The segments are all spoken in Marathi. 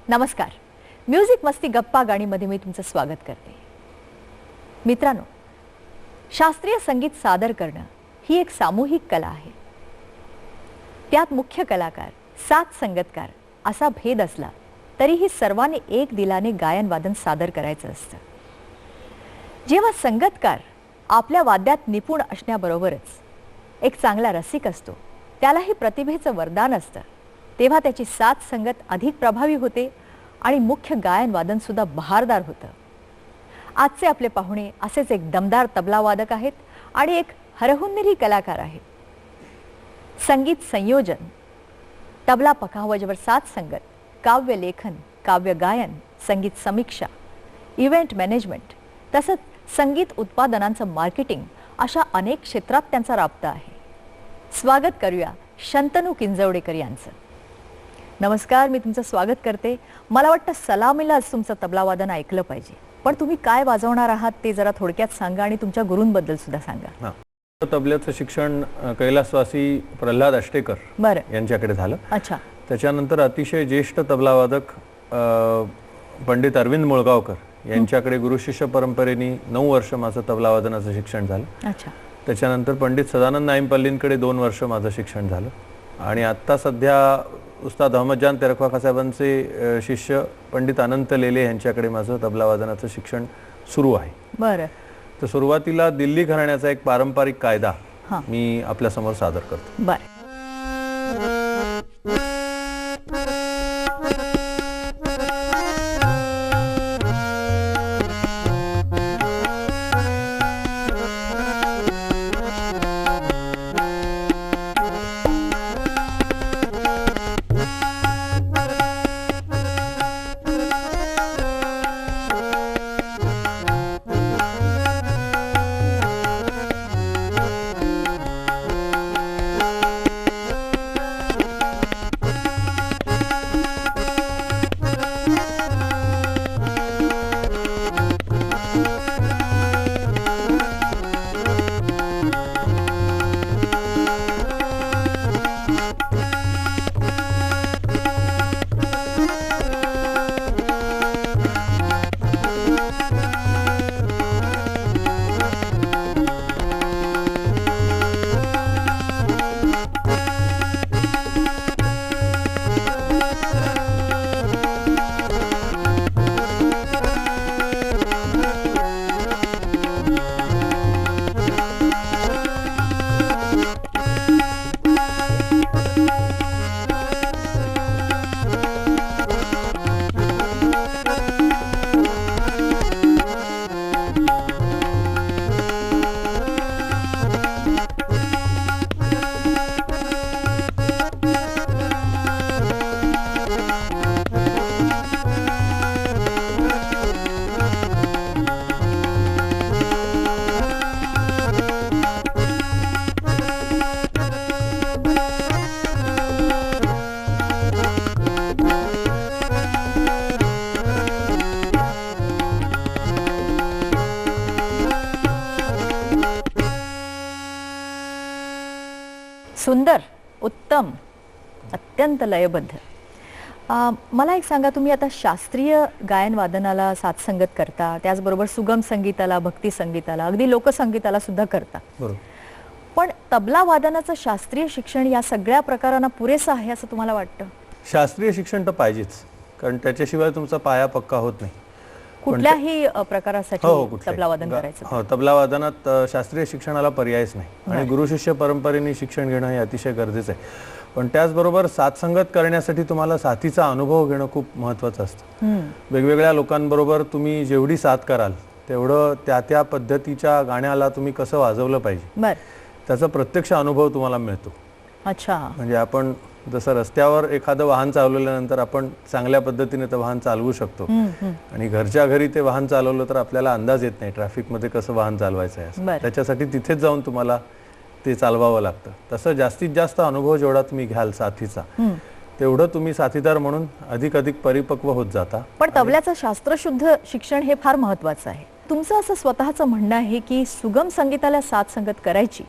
नमस्कार. म्युझिक मस्ती गप्पा गाणीमध्ये मी तुमचं स्वागत करते. मित्रांनो, शास्त्रीय संगीत सादर करणं ही एक सामूहिक कला आहे. त्यात मुख्य कलाकार, साथ संगतकार असा भेद असला तरीही सर्वांनी एक दिलाने गायन वादन सादर करायचं असतं. जेव्हा संगतकार आपल्या वाद्यात निपुण असण्याबरोबरच एक चांगला रसिक असतो, त्यालाही प्रतिभेचं वरदान असतं, तेव्हा त्याची साथ संगत अधिक प्रभावी होते आणि मुख्य गायन वादन सुद्धा बहारदार होतं. आजचे आपले पाहुणे असेच एक दमदार तबलावादक आहेत आणि एक हरहुन्नरी कलाकार आहेत. संगीत संयोजन, तबला पखावजवर साथ संगत, काव्य लेखन, काव्य गायन, संगीत समीक्षा, इव्हेंट मॅनेजमेंट तसंच संगीत उत्पादनांचं मार्केटिंग अशा अनेक क्षेत्रात त्यांचा राबता आहे. स्वागत करूया शंतनू किंजवडेकर यांचं. नमस्कार, मी तुमचं स्वागत करते. मला वाटतं सलामीलाच तुमचं तबलावादन ऐकलं पाहिजे, पण तुम्ही काय वाजवणार आहात ते जरा थोडक्यात सांगा आणि तुमच्या गुरूंबद्दल सुद्धा सांगा. तबल्याचं शिक्षण कैलासवासी प्रल्हाद अष्टेकर यांच्याकडे झालं. अच्छा. त्याच्यानंतर अतिशय ज्येष्ठ तबलावादक पंडित अरविंद मुळगावकर यांच्याकडे गुरुशिष्य परंपरेने 9 वर्ष माझं तबलावादनाचं शिक्षण झालं. अच्छा. त्याच्यानंतर पंडित सदानंद नाईमपल्लींकडे 2 वर्ष माझं शिक्षण झालं आणि आत्ता सध्या उस्ताद अहमदजान तेरख्वा साहेबांचे शिष्य पंडित अनंत लेले यांच्याकडे माझं तबलावादनाचं शिक्षण सुरू आहे. बरं. तर सुरुवातीला दिल्ली घराण्याचा एक पारंपरिक कायदा मी आपल्या समोर सादर करतो. बरं. सुंदर, उत्तम, अत्यंत लयबद्ध. मला एक सांगा, तुम्ही आता शास्त्रीय गायन वादनाला साथ संगत करता, त्याचबरोबर सुगम संगीताला, भक्ती संगीताला, अगदी लोकसंगीताला सुद्धा करता. पण तबला वादनाचं शास्त्रीय शिक्षण या सगळ्या प्रकारांना पुरेसं आहे असं तुम्हाला वाटतं? शास्त्रीय शिक्षण तर पाहिजेच, कारण त्याच्याशिवाय तुमचा पाया पक्का होत नाही. कुठल्याही प्रकारासाठी तबला वादन करायचं. हो, तबला वादनात शास्त्रीय शिक्षणाला पर्यायच नाही आणि गुरुशिष्य परंपरेने शिक्षण घेणं हे अतिशय गरजेचं आहे. पण त्याचबरोबर साथ संगत करण्यासाठी तुम्हाला साथीचा अनुभव घेणं खूप महत्त्वाचं असतं. वेगवेगळ्या लोकांबरोबर तुम्ही जेवढी साथ कराल तेवढं त्या पद्धतीच्या गाण्याला तुम्ही कसं वाजवलं पाहिजे त्याचा प्रत्यक्ष अनुभव तुम्हाला मिळतो. अच्छा. म्हणजे आपण जसं रस्त्यावर एखादं वाहन चालवल्यानंतर आपण चांगल्या पद्धतीने ते वाहन चालवू शकतो आणि घरच्या घरी ते वाहन चालवलं तर आपल्याला अंदाज येत नाही ट्रॅफिक मध्ये कसं वाहन चालवायचं आहे. त्याच्यासाठी तिथेच जाऊन तुम्हाला ते चालवावं लागतं. तसं जास्तीत जास्त अनुभव जेवढा तुम्ही घ्याल साथीचा तेवढं तुम्ही साथीदार म्हणून अधिक परिपक्व होत जाता. पण तबल्याचं शास्त्रशुद्ध शिक्षण हे फार महत्त्वाचं आहे. तुमचं असं स्वतःचं म्हणणं आहे की सुगम संगीताला साथ संगत करायची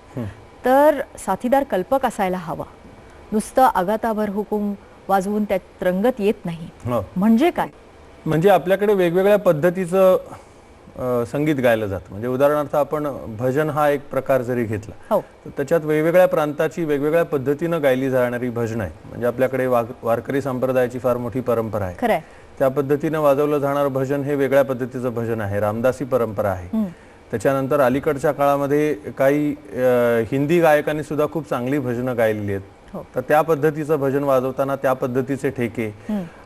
तर साथीदार कल्पक असायला हवा. नुसतं आगाताभर हुकूम वाजवून त्यात रंगत येत नाही, हो. म्हणजे काय? म्हणजे आपल्याकडे वेगवेगळ्या पद्धतीचं संगीत गायलं जातं. म्हणजे उदाहरणार्थ आपण भजन हा एक प्रकार जरी घेतला हो. तर त्याच्यात वेगवेगळ्या प्रांताची वेगवेगळ्या पद्धतीनं गायली जाणारी भजन आहे. म्हणजे आपल्याकडे वारकरी संप्रदायाची फार मोठी परंपरा आहे. खरंय. त्या पद्धतीनं वाजवलं जाणारं भजन हे वेगळ्या पद्धतीचं भजन आहे. रामदासी परंपरा आहे. त्याच्यानंतर अलीकडच्या काळामध्ये काही हिंदी गायकांनी सुद्धा खूप चांगली भजनं गायलेली आहेत. तर त्या पद्धतीचं भजन वाजवताना त्या पद्धतीचे ठेके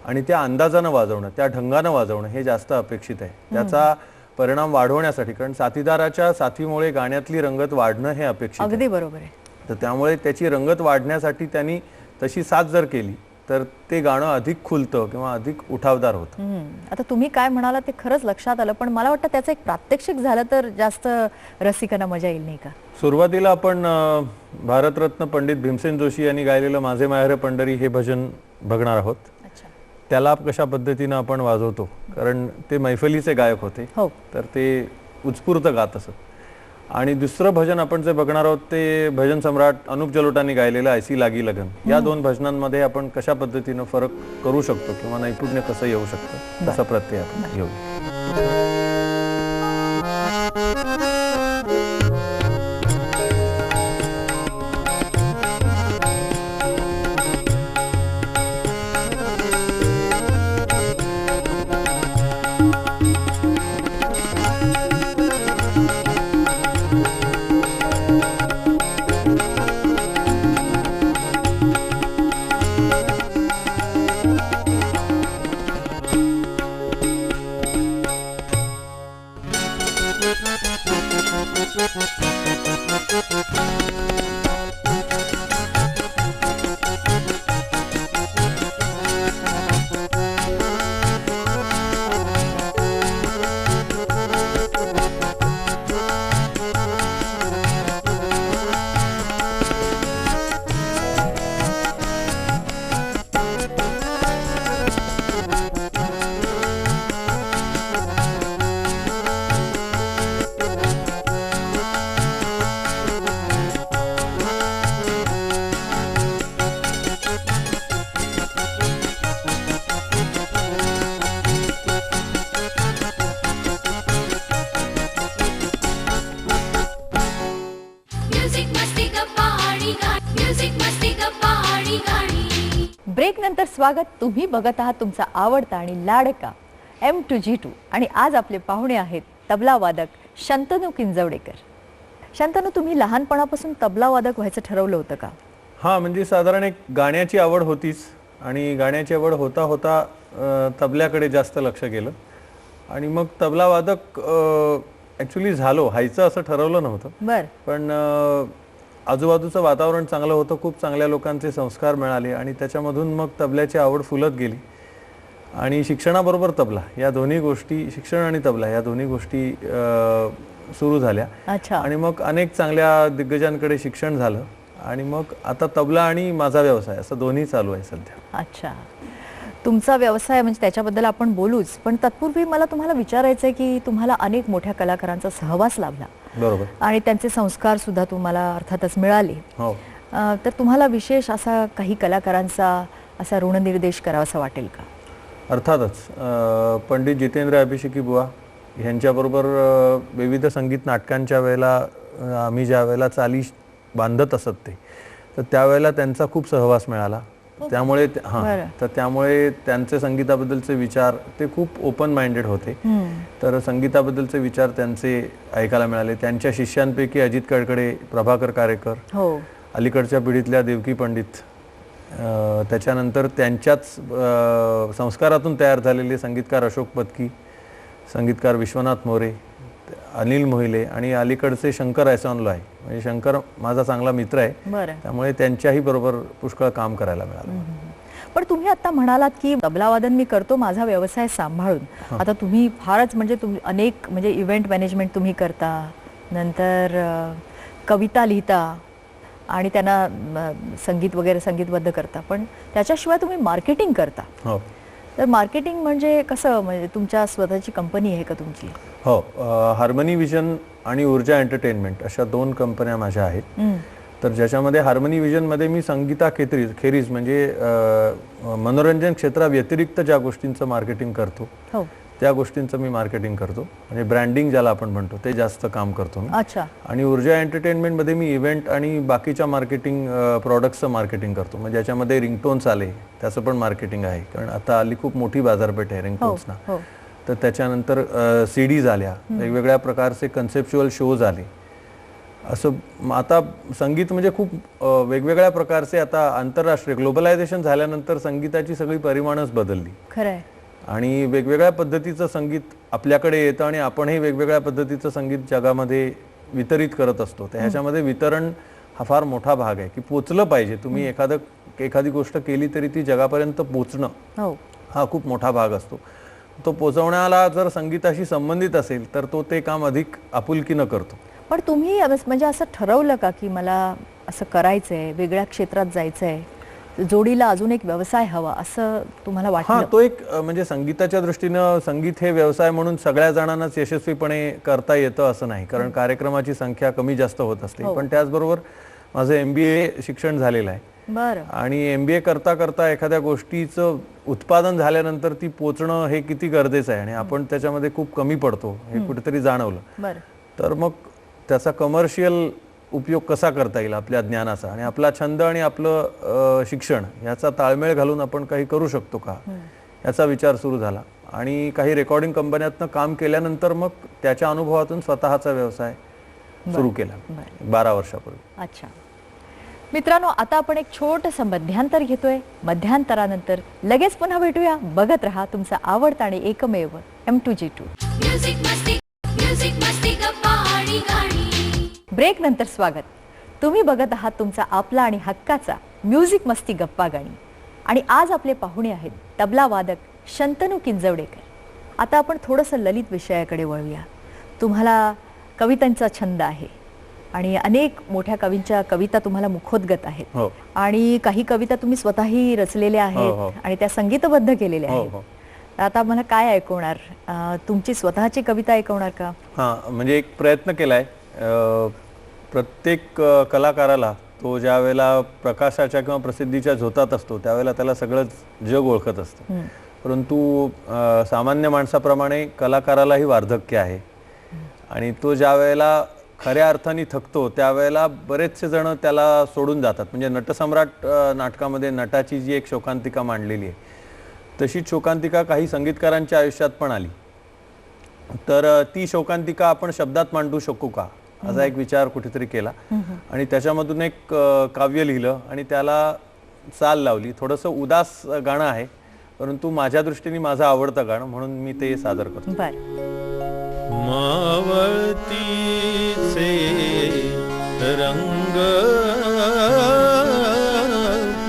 आणि त्या अंदाजानं वाजवणं, त्या ढंगानं वाजवणं हे जास्त अपेक्षित आहे. त्याचा परिणाम वाढवण्यासाठी, कारण साथीदाराच्या साथीमुळे गाण्यातली रंगत वाढणं हे अपेक्षित आहे. अगदी बरोबर आहे. तर त्यामुळे त्याची रंगत वाढण्यासाठी त्यांनी तशी साथ जर केली तर ते गाणं अधिक खुलतं किंवा अधिक उठावदार होतं. आता तुम्ही काय म्हणाला ते खरंच लक्षात आलं, पण मला वाटतं त्याचं एक प्रात्यक्षिक झालं तर जास्त रसिकांना मजा येईल, नाही का? सुरुवातीला आपण भारतरत्न पंडित भीमसेन जोशी यांनी गायलेलं माझे माहेर पंढरी हे भजन बघणार आहोत. त्याला कशा पद्धतीनं आपण वाजवतो, कारण ते मैफलीचे गायक होते. तर ते उत्स्फूर्त गात असत. आणि दुसरं भजन आपण जे बघणार आहोत ते भजन सम्राट अनुप जलोटांनी गायलेलं ऐसी लागी लगन. या दोन भजनांमध्ये आपण कशा पद्धतीनं फरक करू शकतो किंवा नैपुण्य कसं येऊ शकतं तसा प्रत्यय आपण घेऊ. ब्रेक नंतर स्वागत. तुम्ही बघत आहात तुमचा आवडता आणि लाडका M2G2 आणि आज आपले पाहुणे आहेत तबला वादक शंतनू किंजवडेकर. शंतनू, तुम्ही लहानपणापासून तबला वादक व्हायचं ठरवलं होतं का? हा, म्हणजे साधारण एक गाण्याची आवड होतीच आणि गाण्याची आवड होता होता तबल्याकडे जास्त लक्ष गेलं आणि मग तबला वादक ऍक्च्युली झालो. व्हायचं असं ठरवलं नव्हतं, पण आजूबाजूचं वातावरण चांगलं होतं, खूप चांगल्या लोकांचे संस्कार मिळाले आणि त्याच्यामधून मग तबल्याची आवड फुलत गेली. आणि शिक्षणाबरोबर तबला या दोन्ही गोष्टी, शिक्षण आणि तबला या दोन्ही गोष्टी सुरू झाल्या. आणि मग अनेक चांगल्या दिग्गजांकडे शिक्षण झालं आणि मग आता तबला आणि माझा व्यवसाय असं दोन्ही चालू आहे सध्या. अच्छा, तुमचा व्यवसाय म्हणजे त्याच्याबद्दल आपण बोलूच, पण तत्पूर्वी मला तुम्हाला विचारायचं आहे की तुम्हाला अनेक मोठ्या कलाकारांचा सहवास लाभला. बरोबर. आणि त्यांचे संस्कार सुद्धा तुम्हाला अर्थातच मिळाले. हो. तर तुम्हाला विशेष असा काही कलाकारांचा असा ऋणनिर्देश करावासा वाटेल का? अर्थातच. पंडित जितेंद्र अभिषेकी बुवा यांच्याबरोबर विविध संगीत नाटकांच्या वेळेला आम्ही ज्या वेळेला चाली बांधत असत ते, तर त्यावेळेला त्यांचा खूप सहवास मिळाला. त्यामुळे तर त्यामुळे त्यांचे संगीताबद्दलचे विचार ते खूप ओपन माइंडेड होते. तर संगीताबद्दलचे विचार त्यांचे ऐकायला मिळाले. त्यांच्या शिष्यांपैकी अजित कडकडे, प्रभाकर कारेकर, अलीकडच्या पिढीतल्या देवकी पंडित, त्याच्यानंतर त्यांच्याच संस्कारातून तयार झालेले संगीतकार अशोक पत्की, संगीतकार विश्वनाथ मोरे, अनिल मोहिले आणि अलीकडचे शंकर ऐसॉनलॉय. म्हणजे शंकर माझा चांगला मित्र आहे, त्यामुळे त्यांच्याही बरोबर पुष्कळ काम करायला मिळालं. पण तुम्ही आता म्हणालात की तबलावादन मी करतो माझा व्यवसाय सांभाळून. आता तुम्ही फारच म्हणजे अनेक म्हणजे इव्हेंट मॅनेजमेंट तुम्ही करता, नंतर कविता लिहिता आणि त्यांना संगीत वगैरे संगीतबद्ध करता, पण त्याच्याशिवाय तुम्ही मार्केटिंग करता. हो. तर मार्केटिंग म्हणजे कसं, म्हणजे तुमच्या स्वतःची कंपनी आहे का तुमची? हो, हार्मनी विजन आणि ऊर्जा एंटरटेनमेंट अशा दोन कंपन्या माझ्या आहेत. तर ज्याच्यामध्ये हार्मनी विजनमध्ये मी संगीता खेरीज म्हणजे मनोरंजन क्षेत्राव्यतिरिक्त ज्या गोष्टींचं मार्केटिंग करतो त्या गोष्टींचं मी मार्केटिंग करतो, म्हणजे ब्रँडिंग ज्याला आपण म्हणतो ते जास्त काम करतो मी. अच्छा. आणि ऊर्जा एंटरटेनमेंटमध्ये मी इव्हेंट आणि बाकीच्या मार्केटिंग प्रॉडक्ट्सचं मार्केटिंग करतो, म्हणजे ज्याच्यामध्ये रिंगटोन्स आले त्याचं पण मार्केटिंग आहे, कारण आता हल्ली खूप मोठी बाजारपेठ आहे रिंगटोन्सना. तर त्याच्यानंतर सीडीज आल्या, वेगवेगळ्या प्रकारचे कन्सेप्च्युअल शोज आले. असं आता संगीत म्हणजे खूप वेगवेगळ्या प्रकारचे, आता आंतरराष्ट्रीय ग्लोबलायझेशन झाल्यानंतर संगीताची सगळी परिमाणच बदलली. खरंय. आणि वेगवेगळ्या पद्धतीचं संगीत आपल्याकडे येतं आणि आपणही वेगवेगळ्या पद्धतीचं संगीत जगामध्ये वितरित करत असतो. तर ह्याच्यामध्ये वितरण हा फार मोठा भाग आहे, की पोचलं पाहिजे. तुम्ही एखादी गोष्ट केली तरी ती जगापर्यंत पोचणं हा खूप मोठा भाग असतो. तो पोचवण्याला जर संगीताशी संबंधित असेल तर तो ते काम अधिक आपुलकीनं करतो. पण तुम्ही म्हणजे असं ठरवलं का की मला असं करायचंय, वेगळ्या क्षेत्रात जायचंय, जोडीला अजून एक व्यवसाय हवा, असं तुम्हाला वाटलं? हां, तो एक म्हणजे संगीताच्या दृष्टीनं संगीत हे व्यवसाय म्हणून सगळ्या जणांनाच यशस्वीपणे करता येतं असं नाही, कारण कार्यक्रमाची संख्या कमी जास्त होत असते. पण त्याचबरोबर माझं MBA शिक्षण झालेलं आहे. बरं. आणि MBA करता करता एखाद्या गोष्टीचं उत्पादन झाल्यानंतर ती पोचणं हे किती गरजेचं आहे आणि आपण त्याच्यामध्ये खूप कमी पडतो हे कुठेतरी जाणवलं. बरं. तर मग त्याचा कमर्शियल उपयोग कसा करता येईल आपल्या ज्ञानाचा, आणि आपला छंद आणि आपलं शिक्षण याचा ताळमेळ घालून आपण काही करू शकतो का, याचा विचार सुरू झाला. आणि काही रेकॉर्डिंग कंपन्यातनं काम केल्यानंतर मग त्याच्या अनुभवातून स्वतःचा व्यवसाय सुरू केला 12 वर्षापूर्वी. अच्छा. मित्रांनो, आता आपण एक छोटंसं मध्यांतर घेतोय. मध्यांतरानंतर लगेच पुन्हा भेटूया. बघत रहा तुमचा आवडता आणि एकमेव M2G2. ब्रेक नंतर स्वागत. तुम्ही बघत आहात तुमचा आपला आणि हक्काचा म्युझिक मस्ती गप्पा गाणी. आणि आज आपले पाहुणे आहेत तबला वादक शंतनू किंजवडेकर. आता आपण थोडंसं ललित विषयाकडे वळूया. तुम्हाला कवितांचा छंद आहे आणि अनेक मोठ्या कवींच्या कविता तुम्हाला मुखोद्गत आहेत. आणि काही कविता तुम्ही स्वतःही रचलेल्या आहेत आणि त्या संगीतबद्ध केलेल्या आहेत. आता मला काय ऐकवणार, तुमची स्वतःची कविता ऐकवणार का? हां, म्हणजे एक प्रयत्न केलाय. प्रत्येक कलाकाराला तो ज्या वेळेला प्रकाशाच्या किंवा प्रसिद्धीच्या झोतात असतो त्यावेळेला त्याला सगळंच जग ओळखत असतं, परंतु सामान्य माणसाप्रमाणे कलाकारालाही वार्धक्य आहे. आणि तो ज्या वेळेला खऱ्या अर्थाने थकतो त्यावेळेला बरेचसे जण त्याला सोडून जातात. म्हणजे नटसम्राट नाटकामध्ये नटाची जी एक शोकांतिका मांडलेली आहे तशीच शोकांतिका काही संगीतकारांच्या आयुष्यात पण आली. तर ती शोकांतिका आपण शब्दात मांडू शकू का, असा एक विचार कुठेतरी केला. आणि त्याच्यामधून एक काव्य लिहिलं आणि त्याला चाल लावली. थोडंसं उदास गाणं आहे, परंतु माझ्या दृष्टीने माझं आवडतं गाणं म्हणून मी ते सादर करतो. मावळतीचे रंग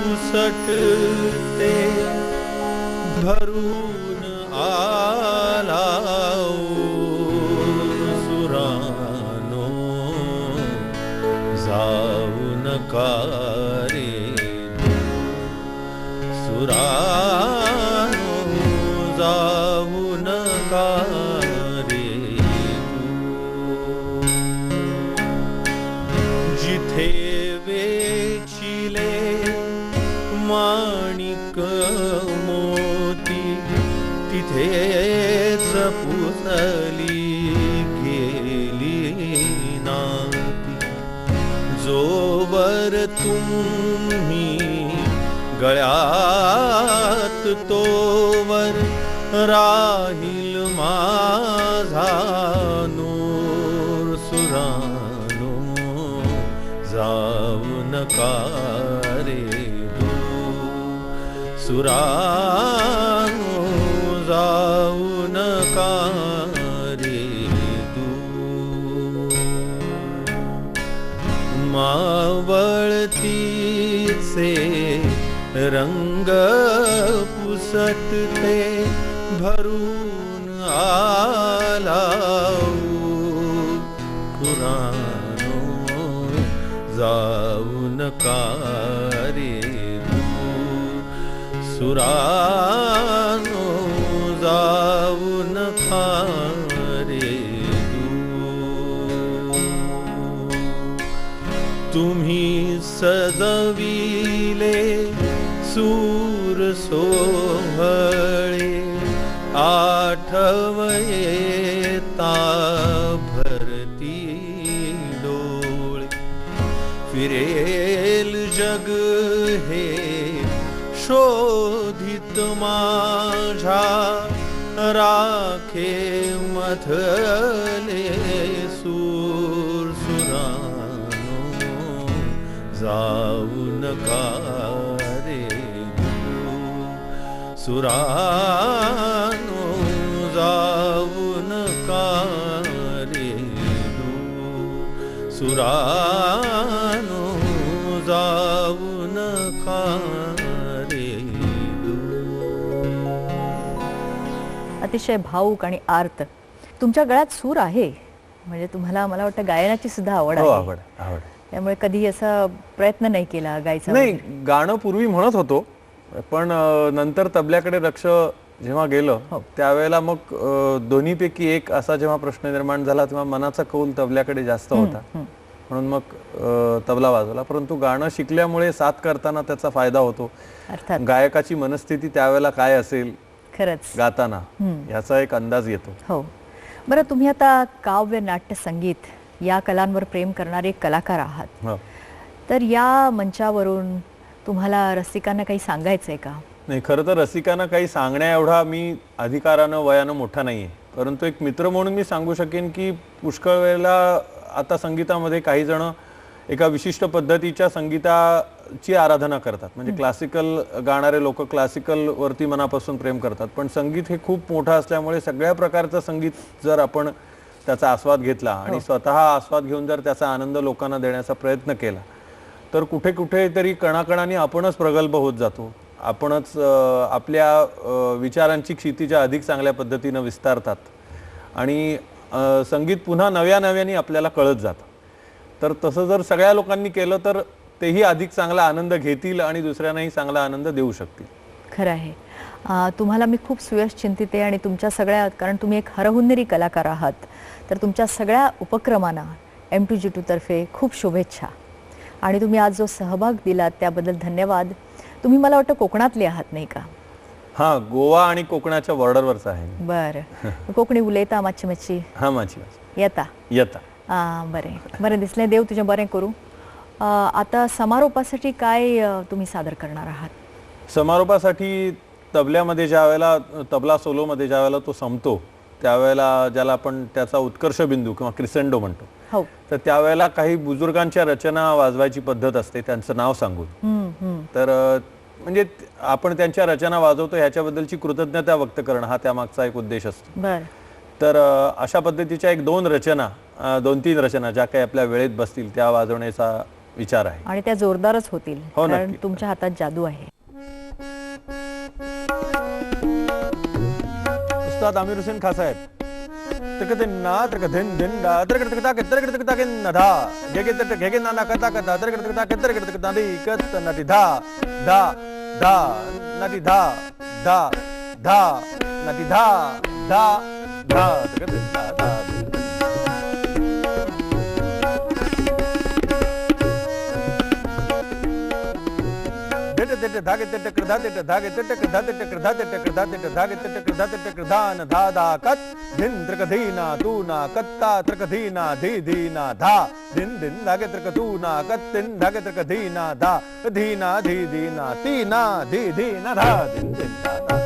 पुसटते भरून आला सुरानो जाऊ नका रे सुरानो जाऊ नका रे जिथे वेचिले माणिक मोती तिथेच पुसली गेली नाती जोवर तुम्ही गळ्यात तोवर राहील माझा नूर सुरानो जाऊ नका रे सुरानो जाऊ नका रे मावळतीचे रंग पुसटते भरून आला सुरानो जाऊ नका रे सुरानो जाऊ नका रे तुम्ही सजविले सूर सोहळे आठवये ता भरती डोळे फिरेल जग हे शोधित माझ्या राखे मथले सूर सुरानो जाऊ नका रे सुरानो जाऊ नका रे सुरानो जाऊ नका रे. अतिशय भावूक आणि आर्त. तुमच्या गळ्यात सूर आहे म्हणजे तुम्हाला मला वाटतं गायनाची सुद्धा आवड आहे. आवड. त्यामुळे कधी असा प्रयत्न नाही केला गायचा? नाही, गाणं पूर्वी म्हणत होतो पण नंतर तबल्याकडे लक्ष जेव्हा गेलं त्यावेळेला मग दोन्हीपैकी एक असा जेव्हा प्रश्न निर्माण झाला तेव्हा मनाचा कौल तबल्याकडे जास्त होता म्हणून मग तबला वाजवला. परंतु गाणं शिकल्यामुळे साथ करताना त्याचा फायदा होतो. अर्थात गायकाची मनस्थिती त्यावेळेला काय असेल खरंच गाताना याचा एक अंदाज येतो. हो. बरं, तुम्ही आता काव्य, नाट्य, संगीत या कलांवर प्रेम करणारे कलाकार आहात. तर या मंचावरून तुम्हाला रसिकांना काही सांगायचंय का? नाही, खरं तर रसिकांना काही सांगण्या एवढा मी अधिकारानं वयानं मोठा नाहीये. परंतु एक मित्र म्हणून मी सांगू शकेन की पुष्कळ वेळेला आता संगीतामध्ये काही जण एका विशिष्ट पद्धतीच्या संगीताची आराधना करतात. म्हणजे क्लासिकल गाणारे लोक क्लासिकल वरती मनापासून प्रेम करतात. पण संगीत हे खूप मोठं असल्यामुळे सगळ्या प्रकारचं संगीत जर आपण त्याचा आस्वाद घेतला आणि स्वतः आस्वाद घेऊन जर त्याचा आनंद लोकांना देण्याचा प्रयत्न केला तर कुठे कुठे तरी कणाकणाने आपणच प्रगल्भ होत जातो. आपणच आपल्या विचारांची क्षितिजा अधिक चांगल्या पद्धतीनं विस्तारतात आणि संगीत पुन्हा नव्या नव्याने आपल्याला कळत जातं. तर तसं जर सगळ्या लोकांनी केलं तर तेही अधिक चांगला आनंद घेतील आणि दुसऱ्यांनाही चांगला आनंद देऊ शकतील. खरं आहे. तुम्हाला मी खूप सुयश चिंतित आहे आणि तुमच्या सगळ्या, कारण तुम्ही एक हरहुन्नरी कलाकार आहात, तर तुमच्या सगळ्या उपक्रमांना M2G2 तर्फे खूप शुभेच्छा. आणि तुम्ही आज जो सहभाग दिलात त्याबद्दल धन्यवाद. तुम्ही मला वाटतं कोकणातले आहात नाही का? हा, गोवा आणि कोकणाच्या बॉर्डरवरचा आहे. बरं. कोकणी उलयता मातशी मातशी? हा, मातशी येता येता. बरें बरें दिसलें. देव तुझें बरें करूं. आता समारोपासाठी काय तुम्ही सादर करणार आहात? समारोपासाठी तबल्यामध्ये ज्या वेळेला तबला सोलोमध्ये ज्या वेळेला तो संपतो त्यावेळेला ज्याला आपण त्याचा उत्कर्ष बिंदू किंवा क्रिसेंडो म्हणतो, तर त्यावेळेला काही बुजुर्गांच्या रचना वाजवायची पद्धत असते त्यांचं नाव सांगून. तर म्हणजे आपण त्यांच्या रचना वाजवतो ह्याच्याबद्दलची कृतज्ञता व्यक्त करणं हा त्यामागचा एक उद्देश असतो. तर अशा पद्धतीच्या एक 2-3 रचना ज्या काही आपल्या वेळेत बसतील त्या वाजवण्याचा विचार आहे. आणि त्या जोरदारच होतील कारण तुमच्या हातात जादू आहे. उस्ताद आमिर हुसेन खान साहेब. तकते ना तकदिन दिन दा तरकत तकता के तरकत तकता के नधा गेगे तक गेगे ना ना कता कता तरकत तकता के तरकत तकता दी कत नदी धा धा धा नदी धा धा धा नदी धा धा धा तकत धा धा. धागे तक धागे धागे तक धागे तक धागे तक धागे तक धागे तक धागे तक धान धा धा कत दिन त्रक धीना तू ना कत्ता त्रक धीना धी धीना धा दिन दिन धागे त्रक तू ना कत दिन धागे त्रक धीना धा धीना धी धीना तीना धी धीना धा दिन दिन धा.